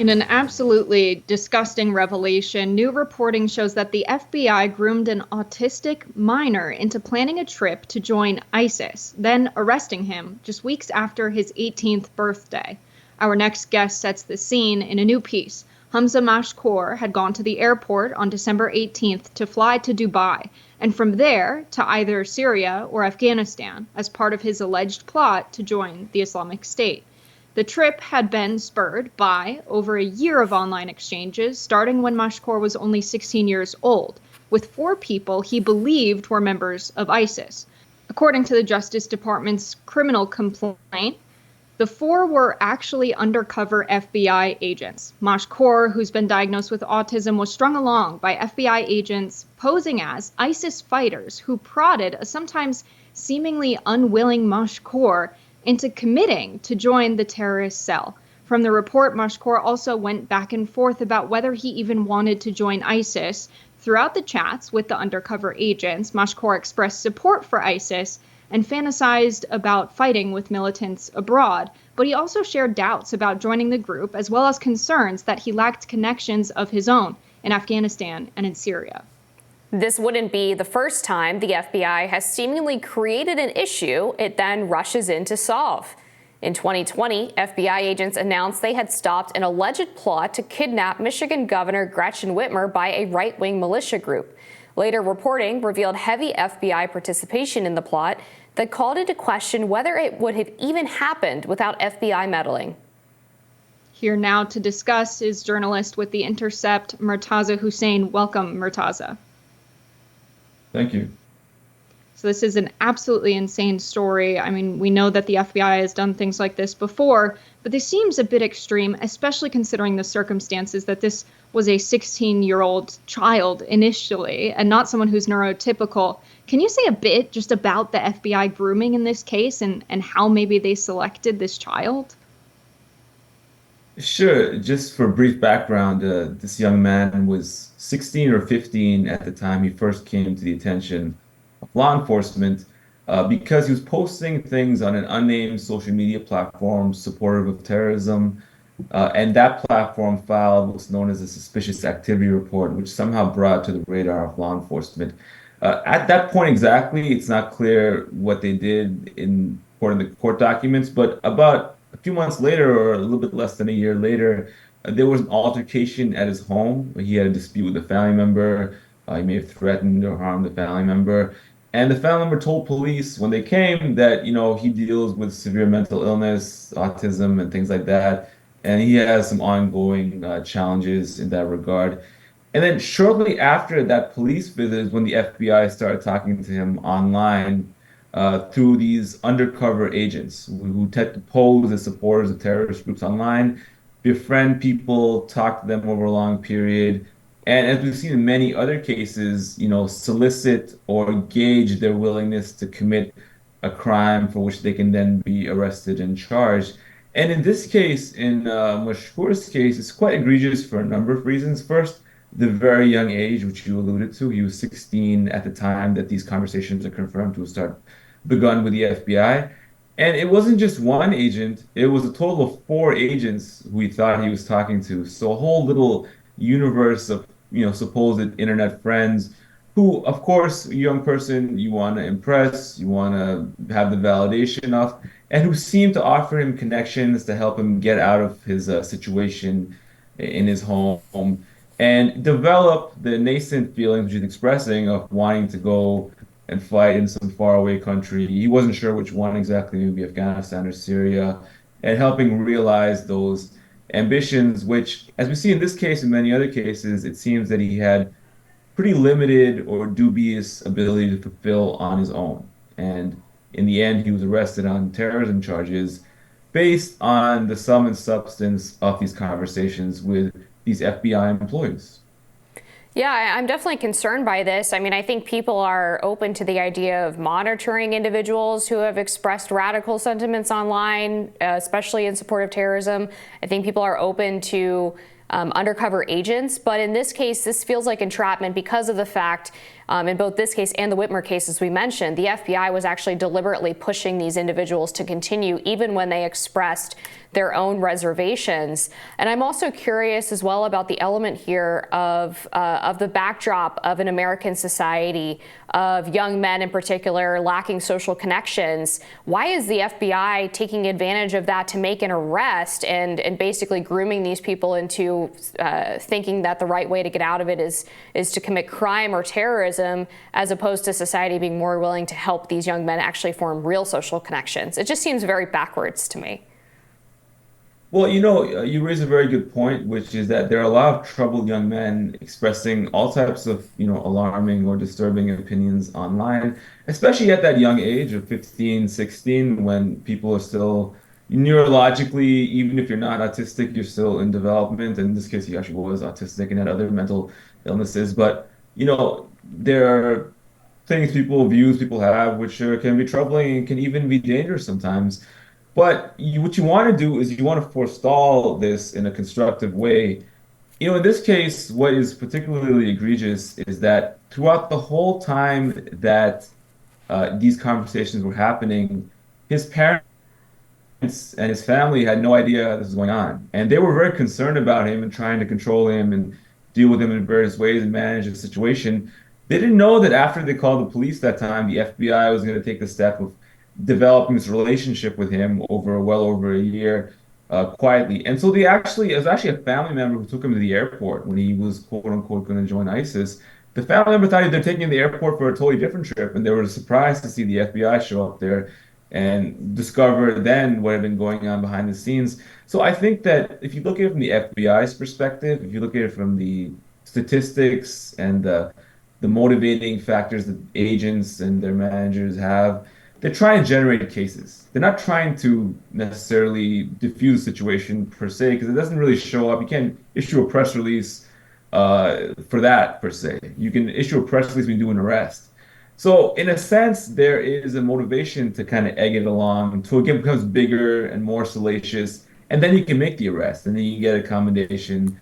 In an absolutely disgusting revelation, new reporting shows that the FBI groomed an autistic minor into planning a trip to join ISIS, then arresting him just weeks after his 18th birthday. Our next guest sets the scene in a new piece. Hamza Mashkour had gone to the airport on December 18th to fly to Dubai, and from there to either Syria or Afghanistan as part of his alleged plot to join the Islamic State. The trip had been spurred by over a year of online exchanges, starting when Mashkour was only 16 years old, with 4 people he believed were members of ISIS. According to the Justice Department's criminal complaint, the 4 were actually undercover FBI agents. Mashkour, who's been diagnosed with autism, was strung along by FBI agents posing as ISIS fighters who prodded a sometimes seemingly unwilling Mashkour into committing to join the terrorist cell. From the report, Mashkour also went back and forth about whether he even wanted to join ISIS. Throughout the chats with the undercover agents, Mashkour expressed support for ISIS and fantasized about fighting with militants abroad, but he also shared doubts about joining the group, as well as concerns that he lacked connections of his own in Afghanistan and in Syria. This wouldn't be the first time the FBI has seemingly created an issue it then rushes in to solve. In 2020, FBI agents announced they had stopped an alleged plot to kidnap Michigan Governor Gretchen Whitmer by a right-wing militia group. Later reporting revealed heavy FBI participation in the plot that called into question whether it would have even happened without FBI meddling. Here now to discuss is journalist with the Intercept, Murtaza Hussain. Welcome, Murtaza. Thank you. So this is an absolutely insane story. I mean, we know that the FBI has done things like this before, but this seems a bit extreme, especially considering the circumstances that this was a 16-year-old child initially and not someone who's neurotypical. Can you say a bit just about the FBI grooming in this case and how maybe they selected this child? Sure. Just for brief background, this young man was 16 or 15 at the time he first came to the attention of law enforcement because he was posting things on an unnamed social media platform supportive of terrorism. And that platform filed what's known as a suspicious activity report, which somehow brought to the radar of law enforcement. At that point exactly, it's not clear what they did in according to court documents, but about a few months later, or a little bit less than a year later, there was an altercation at his home. He had a dispute with a family member. He may have threatened or harmed the family member. And the family member told police when they came that, he deals with severe mental illness, autism, and things like that. And he has some ongoing challenges in that regard. And then shortly after that police visit is when the FBI started talking to him online through these undercover agents who tend to pose as supporters of terrorist groups online, befriend people, talk to them over a long period, and as we've seen in many other cases, solicit or gauge their willingness to commit a crime for which they can then be arrested and charged. And in this case, in Mashkour's case, it's quite egregious for a number of reasons. First, the very young age, which you alluded to. He was 16 at the time that these conversations are confirmed to have begun with the FBI. And it wasn't just one agent, it was a total of 4 agents who he thought he was talking to. So a whole little universe of, supposed internet friends who, of course, a young person you want to impress, you want to have the validation of, and who seem to offer him connections to help him get out of his situation in his home and develop the nascent feelings which he's expressing of wanting to go and fight in some faraway country. He wasn't sure which one exactly, maybe Afghanistan or Syria, and helping realize those ambitions, which, as we see in this case and many other cases, it seems that he had pretty limited or dubious ability to fulfill on his own. And in the end, he was arrested on terrorism charges based on the sum and substance of these conversations with these FBI employees. Yeah, I'm definitely concerned by this. I mean, I think people are open to the idea of monitoring individuals who have expressed radical sentiments online, especially in support of terrorism. I think people are open to undercover agents. But in this case, this feels like entrapment because of the fact, in both this case and the Whitmer case, as we mentioned, the FBI was actually deliberately pushing these individuals to continue even when they expressed their own reservations. And I'm also curious as well about the element here of the backdrop of an American society of young men in particular lacking social connections. Why is the FBI taking advantage of that to make an arrest and basically grooming these people into thinking that the right way to get out of it is to commit crime or terrorism, as opposed to society being more willing to help these young men actually form real social connections? It just seems very backwards to me. Well, you raise a very good point, which is that there are a lot of troubled young men expressing all types of, alarming or disturbing opinions online, especially at that young age of 15, 16, when people are still neurologically, even if you're not autistic, you're still in development. And in this case, he actually was autistic and had other mental illnesses. But, there are views people have, which can be troubling and can even be dangerous sometimes. But what you want to do is you want to forestall this in a constructive way. In this case, what is particularly egregious is that throughout the whole time that these conversations were happening, his parents and his family had no idea this was going on. And they were very concerned about him and trying to control him and deal with him in various ways and manage the situation. They didn't know that after they called the police that time, the FBI was going to take the step of developing this relationship with him well over a year, quietly. And so it was actually a family member who took him to the airport when he was quote unquote going to join ISIS. The family member thought they're taking him to the airport for a totally different trip, and they were surprised to see the FBI show up there and discover then what had been going on behind the scenes. So I think that if you look at it from the FBI's perspective, if you look at it from the statistics and the motivating factors that agents and their managers have, they're trying to generate cases. They're not trying to necessarily diffuse the situation per se, because it doesn't really show up. You can't issue a press release for that per se. You can issue a press release when you do an arrest. So in a sense, there is a motivation to kind of egg it along until it becomes bigger and more salacious, and then you can make the arrest, and then you get a commendation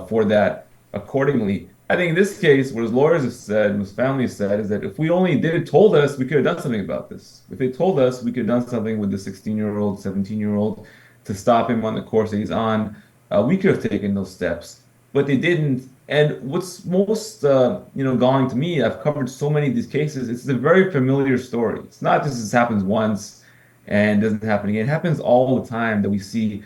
for that accordingly. I think in this case, what his lawyers have said and his family has said is that if we only told us, we could have done something about this. If they told us, we could have done something with the 16-year-old, 17-year-old to stop him on the course that he's on. We could have taken those steps, but they didn't. And what's most, galling to me, I've covered so many of these cases. It's a very familiar story. It's not just this happens once and doesn't happen again. It happens all the time that we see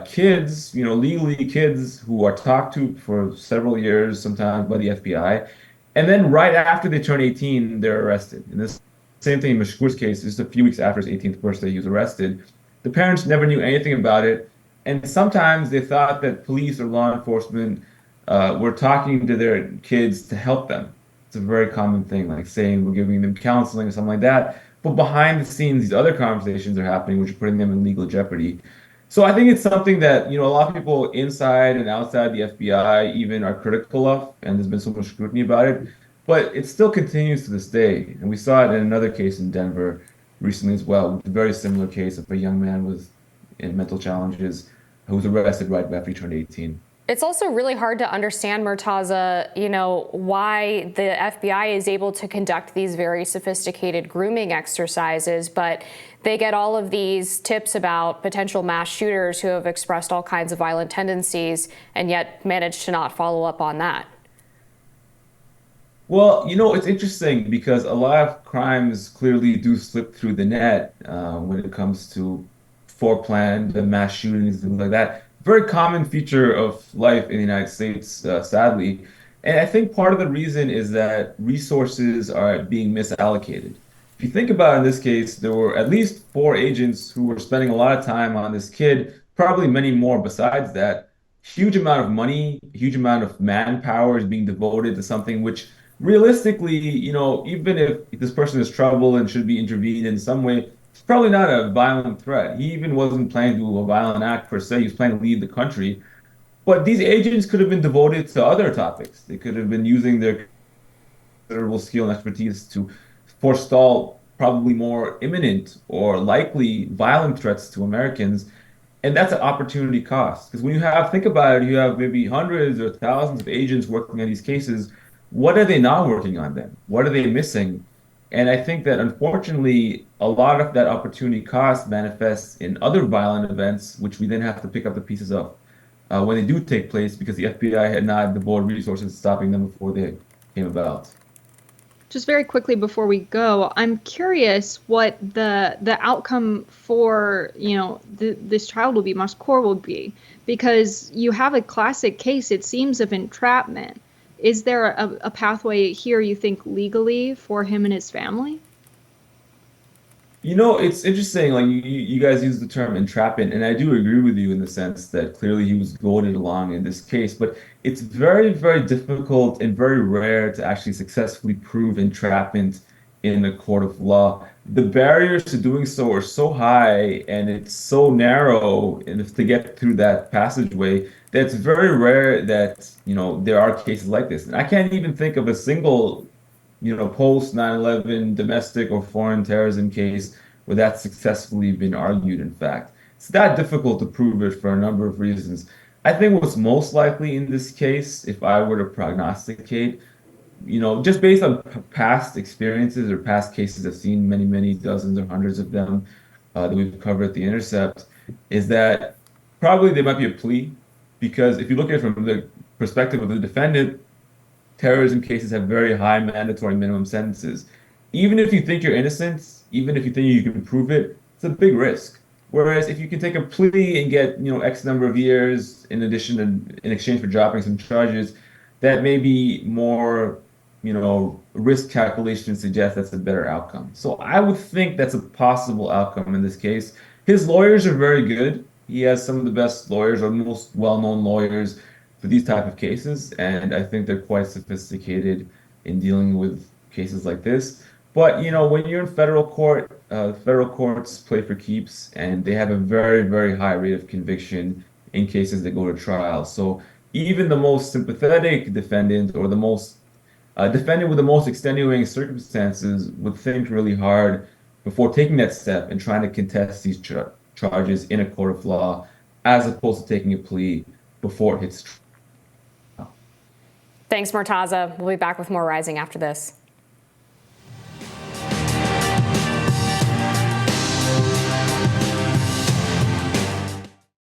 kids, legally kids who are talked to for several years, sometimes by the FBI, and then right after they turn 18, they're arrested. And this same thing in Mashkur's case, just a few weeks after his 18th birthday, he was arrested. The parents never knew anything about it, and sometimes they thought that police or law enforcement were talking to their kids to help them. It's a very common thing, like saying we're giving them counseling or something like that. But behind the scenes, these other conversations are happening, which are putting them in legal jeopardy. So I think it's something that, a lot of people inside and outside the FBI even are critical of, and there's been so much scrutiny about it, but it still continues to this day. And we saw it in another case in Denver recently as well, a very similar case of a young man with mental challenges who was arrested right after he turned 18. It's also really hard to understand, Murtaza, why the FBI is able to conduct these very sophisticated grooming exercises, but they get all of these tips about potential mass shooters who have expressed all kinds of violent tendencies and yet manage to not follow up on that. Well, it's interesting because a lot of crimes clearly do slip through the net when it comes to foreplanned mass shootings and things like that. Very common feature of life in the United States, sadly. And I think part of the reason is that resources are being misallocated. If you think about it, in this case, there were at least 4 agents who were spending a lot of time on this kid, probably many more besides that. Huge amount of money, huge amount of manpower is being devoted to something which realistically, even if this person is troubled and should be intervened in some way, it's probably not a violent threat. He even wasn't planning to do a violent act per se. He was planning to leave the country. But these agents could have been devoted to other topics. They could have been using their considerable skill and expertise to forestall probably more imminent or likely violent threats to Americans. And that's an opportunity cost. Because when you have, think about it, you have maybe hundreds or thousands of agents working on these cases. What are they not working on then? What are they missing? And I think that unfortunately, a lot of that opportunity cost manifests in other violent events, which we then have to pick up the pieces of when they do take place because the FBI had not the board resources stopping them before they came about. Just very quickly before we go, I'm curious what the outcome for, this child will be, Mashkour will be, because you have a classic case, it seems, of entrapment. Is there a pathway here, you think, legally for him and his family? You know, it's interesting. Like you guys use the term entrapment, and I do agree with you in the sense that clearly he was goaded along in this case. But it's very, very difficult and very rare to actually successfully prove entrapment in a court of law. The barriers to doing so are so high, and it's so narrow, and if to get through that passageway, that it's very rare that there are cases like this. And I can't even think of a single post 9/11 domestic or foreign terrorism case where that's successfully been argued, in fact. It's that difficult to prove it for a number of reasons. I think what's most likely in this case, if I were to prognosticate, just based on past experiences or past cases, I've seen many, many dozens or hundreds of them that we've covered at the Intercept, is that probably there might be a plea because if you look at it from the perspective of the defendant, terrorism cases have very high mandatory minimum sentences. Even if you think you're innocent, even if you think you can prove it, it's a big risk. Whereas if you can take a plea and get, X number of years in addition to, in exchange for dropping some charges, that may be more, risk calculation suggests that's a better outcome. So I would think that's a possible outcome in this case. His lawyers are very good. He has some of the best lawyers or most well-known lawyers for these type of cases, and I think they're quite sophisticated in dealing with cases like this. But when you're in federal court, federal courts play for keeps, and they have a very, very high rate of conviction in cases that go to trial. So even the most sympathetic defendant or the most defendant with the most extenuating circumstances would think really hard before taking that step and trying to contest these charges in a court of law, as opposed to taking a plea before it hits trial. Thanks, Murtaza. We'll be back with more Rising after this.